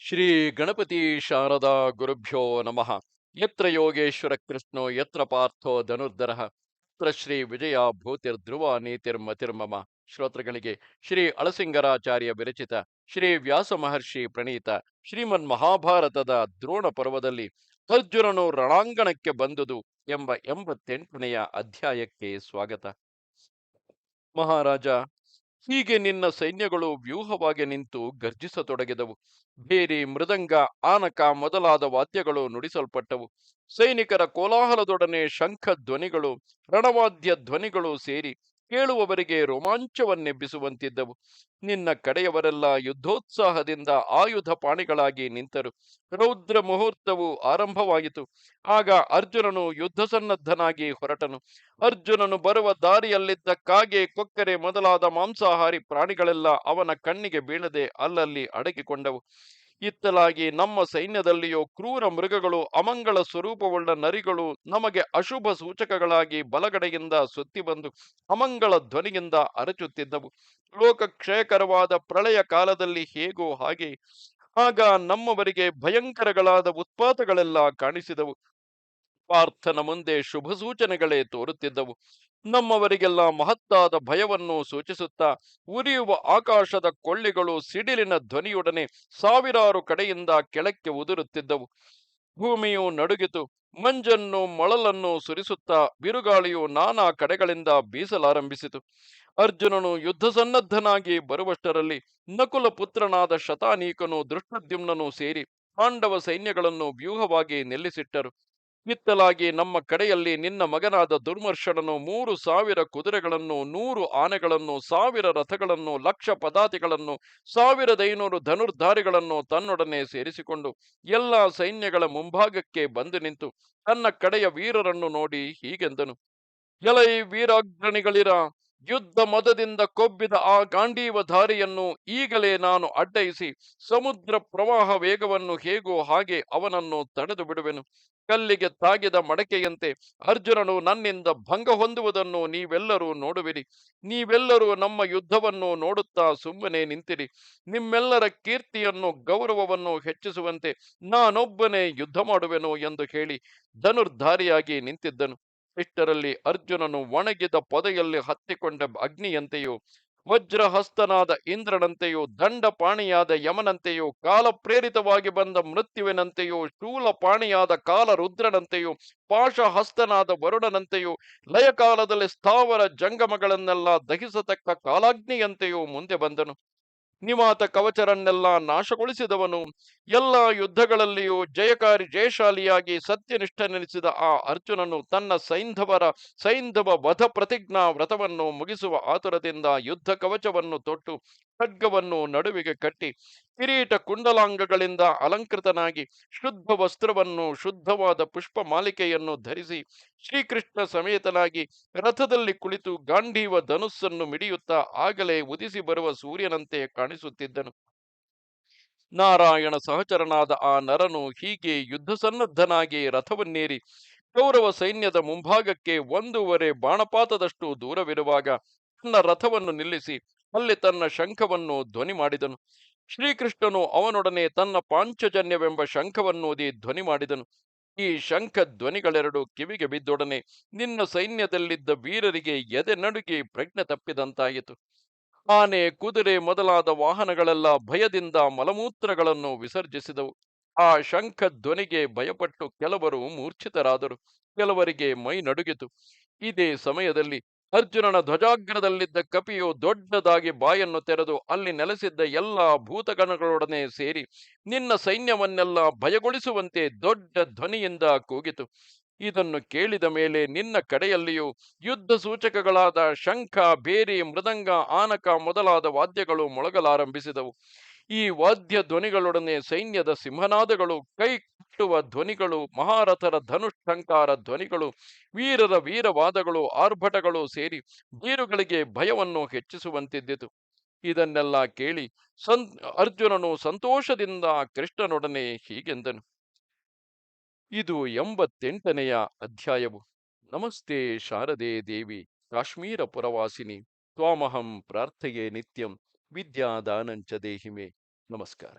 ಶ್ರೀ ಗಣಪತಿ ಶಾರದಾ ಗುರುಭ್ಯೋ ನಮಃ. ಯತ್ರ ಯೋಗೇಶ್ವರ ಕೃಷ್ಣೋ ಯತ್ರ ಪಾರ್ಥೋ ಧನುರ್ಧರಃ ಯತ್ರ ಶ್ರೀ ವಿಜಯ ಭೂತಿರ್ಧ್ರುವ ನೀತಿರ್ಮತಿರ್ಮಮ. ಶ್ರೋತೃಗಳಿಗೆ ಶ್ರೀ ಅಳಸಿಂಗರಾಚಾರ್ಯ ವಿರಚಿತ ಶ್ರೀ ವ್ಯಾಸ ಮಹರ್ಷಿ ಪ್ರಣೀತ ಶ್ರೀಮನ್ ಮಹಾಭಾರತದ ದ್ರೋಣ ಪರ್ವದಲ್ಲಿ ಅರ್ಜುನನು ರಣಾಂಗಣಕ್ಕೆ ಬಂದುದು ಎಂಬ 88ನೆಯ ಅಧ್ಯಾಯಕ್ಕೆ ಸ್ವಾಗತ. ಮಹಾರಾಜ, ಹೀಗೆ ನಿನ್ನ ಸೈನ್ಯಗಳು ವ್ಯೂಹವಾಗಿ ನಿಂತು ಗರ್ಜಿಸತೊಡಗಿದವು. ಭೇರಿ, ಮೃದಂಗ, ಆನಕ ಮೊದಲಾದ ವಾದ್ಯಗಳು ನುಡಿಸಲ್ಪಟ್ಟವು. ಸೈನಿಕರ ಕೋಲಾಹಲದೊಡನೆ ಶಂಖ ಧ್ವನಿಗಳು, ರಣವಾದ್ಯ ಧ್ವನಿಗಳು ಸೇರಿ ಕೇಳುವವರಿಗೆ ರೋಮಾಂಚವನ್ನೆಬ್ಬಿಸುವಂತಿದ್ದವು. ನಿನ್ನ ಕಡೆಯವರೆಲ್ಲ ಯುದ್ಧೋತ್ಸಾಹದಿಂದ ಆಯುಧ ಪಾಣಿಗಳಾಗಿ ನಿಂತರು. ರೌದ್ರ ಮುಹೂರ್ತವು ಆರಂಭವಾಯಿತು. ಆಗ ಅರ್ಜುನನು ಯುದ್ಧ ಸನ್ನದ್ಧನಾಗಿ ಹೊರಟನು. ಅರ್ಜುನನು ಬರುವ ದಾರಿಯಲ್ಲಿದ್ದ ಕಾಗೆ, ಕೊಕ್ಕರೆ ಮೊದಲಾದ ಮಾಂಸಾಹಾರಿ ಪ್ರಾಣಿಗಳೆಲ್ಲ ಅವನ ಕಣ್ಣಿಗೆ ಬೀಳದೆ ಅಲ್ಲಲ್ಲಿ ಅಡಗಿಕೊಂಡವು. ಇತ್ತಲಾಗಿ ನಮ್ಮ ಸೈನ್ಯದಲ್ಲಿಯೋ ಕ್ರೂರ ಮೃಗಗಳು, ಅಮಂಗಳ ಸ್ವರೂಪವುಳ್ಳ ನರಿಗಳು ನಮಗೆ ಅಶುಭ ಸೂಚಕಗಳಾಗಿ ಬಲಗಡೆಯಿಂದ ಸುತ್ತಿ ಬಂದು ಅಮಂಗಳ ಧ್ವನಿಯಿಂದ ಅರಚುತ್ತಿದ್ದವು. ಲೋಕಕ್ಷಯಕರವಾದ ಪ್ರಳಯ ಕಾಲದಲ್ಲಿ ಹೇಗೋ ಹಾಗೆ ಆಗ ನಮ್ಮವರಿಗೆ ಭಯಂಕರಗಳಾದ ಉತ್ಪಾತಗಳೆಲ್ಲ ಕಾಣಿಸಿದವು. ಪಾರ್ಥನ ಮುಂದೆ ಶುಭ ಸೂಚನೆಗಳೇ ತೋರುತ್ತಿದ್ದವು. ನಮ್ಮವರಿಗೆಲ್ಲ ಮಹತ್ತಾದ ಭಯವನ್ನು ಸೂಚಿಸುತ್ತಾ ಉರಿಯುವ ಆಕಾಶದ ಕೊಳ್ಳಿಗಳು ಸಿಡಿಲಿನ ಧ್ವನಿಯೊಡನೆ ಸಾವಿರಾರು ಕಡೆಯಿಂದ ಕೆಳಕ್ಕೆ ಉದುರುತ್ತಿದ್ದವು. ಭೂಮಿಯು ನಡುಗಿತು. ಮಂಜನ್ನು ಮೊಳಲನ್ನು ಸುರಿಸುತ್ತಾ ಬಿರುಗಾಳಿಯು ನಾನಾ ಕಡೆಗಳಿಂದ ಬೀಸಲಾರಂಭಿಸಿತು. ಅರ್ಜುನನು ಯುದ್ಧ ಸನ್ನದ್ಧನಾಗಿ ಬರುವಷ್ಟರಲ್ಲಿ ನಕುಲ ಪುತ್ರನಾದ ಶತಾನೀಕನು, ದೃಷ್ಟದ್ಯುಮ್ನನು ಸೇರಿ ಪಾಂಡವ ಸೈನ್ಯಗಳನ್ನು ವ್ಯೂಹವಾಗಿ ನಿಲ್ಲಿಸಿಟ್ಟರು. ಇತ್ತಲಾಗಿ ನಮ್ಮ ಕಡೆಯಲ್ಲಿ ನಿನ್ನ ಮಗನಾದ ದುರ್ಮರ್ಷಣನು 3,000 ಕುದುರೆಗಳನ್ನು, 100 ಆನೆಗಳನ್ನು, 1,000 ರಥಗಳನ್ನು, 1,00,000 ಪದಾತಿಗಳನ್ನು, 1,500 ಧನುರ್ಧಾರಿಗಳನ್ನು ತನ್ನೊಡನೆ ಸೇರಿಸಿಕೊಂಡು ಎಲ್ಲ ಸೈನ್ಯಗಳ ಮುಂಭಾಗಕ್ಕೆ ಬಂದು ನಿಂತು ತನ್ನ ಕಡೆಯ ವೀರರನ್ನು ನೋಡಿ ಹೀಗೆಂದನು: ಎಲೈ ವೀರಾಗ್ರಣಿಗಳಿರ, ಯುದ್ಧ ಮದದಿಂದ ಕೊಬ್ಬಿದ ಆ ಗಾಂಡೀವ ಧಾರಿಯನ್ನು ಈಗಲೇ ನಾನು ಅಡ್ಡಯಿಸಿ ಸಮುದ್ರ ಪ್ರವಾಹ ವೇಗವನ್ನು ಹೇಗೋ ಹಾಗೆ ಅವನನ್ನು ತಡೆದು ಬಿಡುವೆನು. ಕಲ್ಲಿಗೆ ತಾಗಿದ ಮಡಕೆಯಂತೆ ಅರ್ಜುನನು ನನ್ನಿಂದ ಭಂಗ ಹೊಂದುವುದನ್ನು ನೀವೆಲ್ಲರೂ ನೋಡುವಿರಿ. ನೀವೆಲ್ಲರೂ ನಮ್ಮ ಯುದ್ಧವನ್ನು ನೋಡುತ್ತಾ ಸುಮ್ಮನೆ ನಿಂತಿರಿ. ನಿಮ್ಮೆಲ್ಲರ ಕೀರ್ತಿಯನ್ನು, ಗೌರವವನ್ನು ಹೆಚ್ಚಿಸುವಂತೆ ನಾನೊಬ್ಬನೇ ಯುದ್ಧ ಮಾಡುವೆನು ಎಂದು ಹೇಳಿ ಧನುರ್ಧಾರಿಯಾಗಿ ನಿಂತಿದ್ದನು. ಇಷ್ಟರಲ್ಲಿ ಅರ್ಜುನನು ಒಣಗಿದ ಪೊದೆಯಲ್ಲಿ ಹತ್ತಿಕೊಂಡ ಅಗ್ನಿಯಂತೆಯೂ, ವಜ್ರಹಸ್ತನಾದ ಇಂದ್ರನಂತೆಯೂ, ದಂಡಪಾಣಿಯಾದ ಯಮನಂತೆಯೂ, ಕಾಲಪ್ರೇರಿತವಾಗಿ ಬಂದ ಮೃತ್ಯುವಿನಂತೆಯೂ, ಶೂಲಪಾಣಿಯಾದ ಕಾಲರುದ್ರನಂತೆಯೂ, ಪಾಶಹಸ್ತನಾದ ವರುಣನಂತೆಯೂ, ಲಯಕಾಲದಲ್ಲಿ ಸ್ಥಾವರ ಜಂಗಮಗಳನ್ನೆಲ್ಲ ದಹಿಸತಕ್ಕ ಕಾಲಾಗ್ನಿಯಂತೆಯೂ ಮುಂದೆ ಬಂದನು. ನಿವಾತ ಕವಚರನ್ನೆಲ್ಲ ನಾಶಗೊಳಿಸಿದವನು, ಎಲ್ಲ ಯುದ್ಧಗಳಲ್ಲಿಯೂ ಜಯಕಾರಿ ಜಯಶಾಲಿಯಾಗಿ ಸತ್ಯನಿಷ್ಠನೆನಿಸಿದ ಆ ಅರ್ಜುನನು ತನ್ನ ಸೈಂಧವ ವಧ ಪ್ರತಿಜ್ಞಾ ವ್ರತವನ್ನು ಮುಗಿಸುವ ಆತುರದಿಂದ ಯುದ್ಧ ಕವಚವನ್ನು ತೊಟ್ಟು ಖಡ್ಗವನ್ನು ನಡುವಿಗೆ ಕಟ್ಟಿ ಕಿರೀಟ ಕುಂಡಲಾಂಗಗಳಿಂದ ಅಲಂಕೃತನಾಗಿ ಶುದ್ಧ ವಸ್ತ್ರವನ್ನು, ಶುದ್ಧವಾದ ಪುಷ್ಪ ಮಾಲಿಕೆಯನ್ನು ಧರಿಸಿ ಶ್ರೀಕೃಷ್ಣ ಸಮೇತನಾಗಿ ರಥದಲ್ಲಿ ಕುಳಿತು ಗಾಂಧೀವ ಧನುಸ್ಸನ್ನು ಮಿಡಿಯುತ್ತಾ ಆಗಲೇ ಉದಿಸಿ ಬರುವ ಸೂರ್ಯನಂತೆ ಕಾಣಿಸುತ್ತಿದ್ದನು. ನಾರಾಯಣ ಸಹಚರನಾದ ಆ ನರನು ಹೀಗೆ ಯುದ್ಧ ಸನ್ನದ್ಧನಾಗಿ ರಥವನ್ನೇರಿ ಕೌರವ ಸೈನ್ಯದ ಮುಂಭಾಗಕ್ಕೆ 1.5 ಬಾಣಪಾತದಷ್ಟು ದೂರವಿರುವಾಗ ತನ್ನ ರಥವನ್ನು ನಿಲ್ಲಿಸಿ ಅಲ್ಲಿ ತನ್ನ ಶಂಖವನ್ನು ಧ್ವನಿ ಮಾಡಿದನು. ಶ್ರೀಕೃಷ್ಣನು ಅವನೊಡನೆ ತನ್ನ ಪಾಂಚಜನ್ಯವೆಂಬ ಶಂಖವನ್ನೂದಿ ಧ್ವನಿ ಮಾಡಿದನು. ಈ ಶಂಖ ಧ್ವನಿಗಳೆರಡು ಕಿವಿಗೆ ಬಿದ್ದೊಡನೆ ನಿನ್ನ ಸೈನ್ಯದಲ್ಲಿದ್ದ ವೀರರಿಗೆ ಎದೆ ನಡುಗಿ ಪ್ರಜ್ಞೆ ತಪ್ಪಿದಂತಾಯಿತು. ಆನೆ, ಕುದುರೆ ಮೊದಲಾದ ವಾಹನಗಳೆಲ್ಲ ಭಯದಿಂದ ಮಲಮೂತ್ರಗಳನ್ನು ವಿಸರ್ಜಿಸಿದವು. ಆ ಶಂಖ ಧ್ವನಿಗೆ ಭಯಪಟ್ಟು ಕೆಲವರು ಮೂರ್ಛಿತರಾದರು, ಕೆಲವರಿಗೆ ಮೈ ನಡುಗಿತು. ಇದೇ ಸಮಯದಲ್ಲಿ ಅರ್ಜುನನ ಧ್ವಜಾಗ್ರದಲ್ಲಿದ್ದ ಕಪಿಯು ದೊಡ್ಡದಾಗಿ ಬಾಯನ್ನು ತೆರೆದು ಅಲ್ಲಿ ನೆಲೆಸಿದ್ದ ಎಲ್ಲಾ ಭೂತಗಣಗಳೊಡನೆ ಸೇರಿ ನಿನ್ನ ಸೈನ್ಯವನ್ನೆಲ್ಲ ಭಯಗೊಳಿಸುವಂತೆ ದೊಡ್ಡ ಧ್ವನಿಯಿಂದ ಕೂಗಿತು. ಇದನ್ನು ಕೇಳಿದ ಮೇಲೆ ನಿನ್ನ ಕಡೆಯಲ್ಲಿಯೂ ಯುದ್ಧ ಸೂಚಕಗಳಾದ ಶಂಖ, ಬೇರಿ, ಮೃದಂಗ, ಆನಕ ಮೊದಲಾದ ವಾದ್ಯಗಳು ಮೊಳಗಲಾರಂಭಿಸಿದವು. ಈ ವಾದ್ಯ ಧ್ವನಿಗಳೊಡನೆ ಸೈನ್ಯದ ಸಿಂಹನಾದಗಳು, ಕೈ ಕಟ್ಟುವ ಧ್ವನಿಗಳು, ಮಹಾರಥರ ಧನುಷ್ಠಂಕಾರ ಧ್ವನಿಗಳು, ವೀರರ ವೀರವಾದಗಳು, ಆರ್ಭಟಗಳು ಸೇರಿ ಬೀರುಗಳಿಗೆ ಭಯವನ್ನು ಹೆಚ್ಚಿಸುವಂತಿದ್ದಿತು. ಇದನ್ನೆಲ್ಲ ಕೇಳಿ ಅರ್ಜುನನು ಸಂತೋಷದಿಂದ ಕೃಷ್ಣನೊಡನೆ ಹೀಗೆಂದನು: ಇದು 88ನೆಯ ಅಧ್ಯಾಯವು. ನಮಸ್ತೆ ಶಾರದೆ ದೇವಿ, ಕಾಶ್ಮೀರ ಪುರವಾಸಿನಿ, ತ್ವಾಮಹಂ ಪ್ರಾರ್ಥೆಯೇ ನಿತ್ಯಂ, ವಿದ್ಯಾದಾನಂಚ ದೇಹಿಮೆ. ನಮಸ್ಕಾರ.